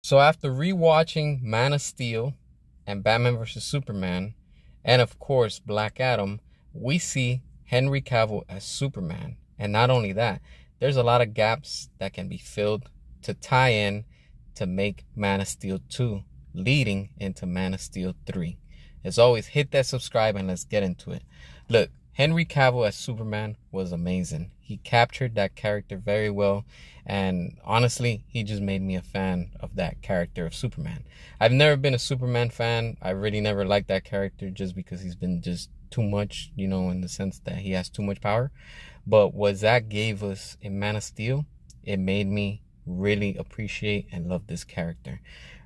So after rewatching Man of Steel and Batman vs. Superman, and of course Black Adam, we see Henry Cavill as Superman. And not only that, there's a lot of gaps that can be filled to tie in to make Man of Steel 2, leading into Man of Steel 3. As always, hit that subscribe and let's get into it. Look, Henry Cavill as Superman was amazing. He captured that character very well, and honestly, he just made me a fan of that character of Superman. I've never been a Superman fan. I really never liked that character just because he's been just too much, you know, in the sense that he has too much power. But what Zack gave us in Man of Steel, it made me really appreciate and love this character.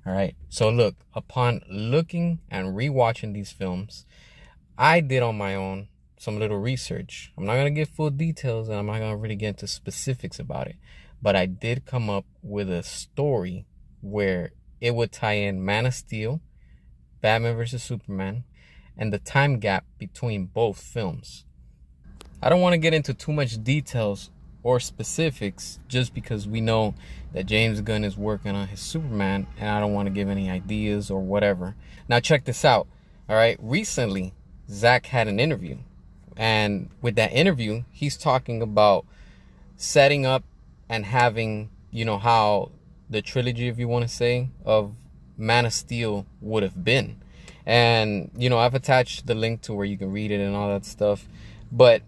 All right, so look, upon looking and rewatching these films, I did on my own some little research. I'm not going to give full details and I'm not going to really get into specifics about it. But I did come up with a story where it would tie in Man of Steel, Batman vs. Superman, and the time gap between both films. I don't want to get into too much details or specifics just because we know that James Gunn is working on his Superman and I don't want to give any ideas or whatever. Now check this out. All right, recently Zack had an interview, and with that interview he's talking about setting up and having, you know, how the trilogy, if you want to say, of Man of Steel would have been. And you know, I've attached the link to where you can read it and all that stuff, but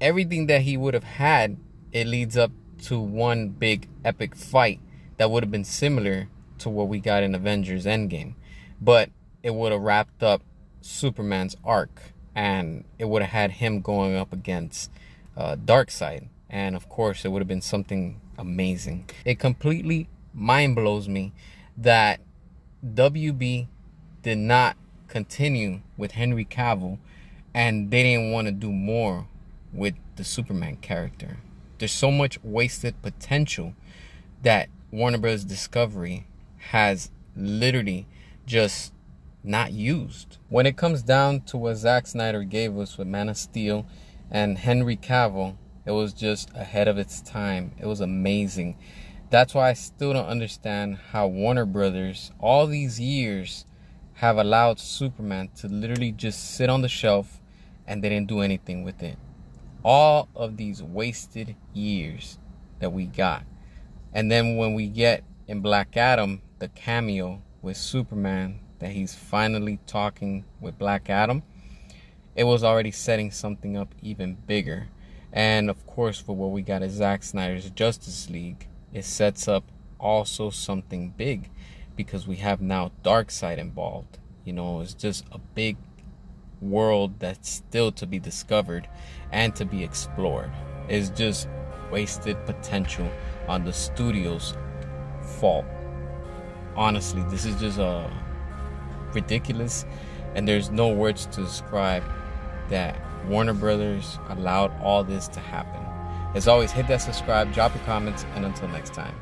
everything that he would have had, it leads up to one big epic fight that would have been similar to what we got in Avengers Endgame. But it would have wrapped up Superman's arc, and it would have had him going up against Darkseid. And of course, it would have been something amazing. It completely mind blows me that WB did not continue with Henry Cavill and they didn't want to do more with the Superman character. There's so much wasted potential that Warner Bros. Discovery has literally just not used. When it comes down to what Zack Snyder gave us with Man of Steel and Henry Cavill, it was just ahead of its time. It was amazing. That's why I still don't understand how Warner Brothers, all these years, have allowed Superman to literally just sit on the shelf and they didn't do anything with it. All of these wasted years that we got. And then when we get in Black Adam, the cameo with Superman, that he's finally talking with Black Adam, it was already setting something up even bigger. And of course, for what we got at Zack Snyder's Justice League, it sets up also something big because we have now Darkseid involved. You know, it's just a big world that's still to be discovered and to be explored. It's just wasted potential on the studio's fault. Honestly, this is just ridiculous, and there's no words to describe that Warner Brothers allowed all this to happen. As always, hit that subscribe, drop your comments, and until next time.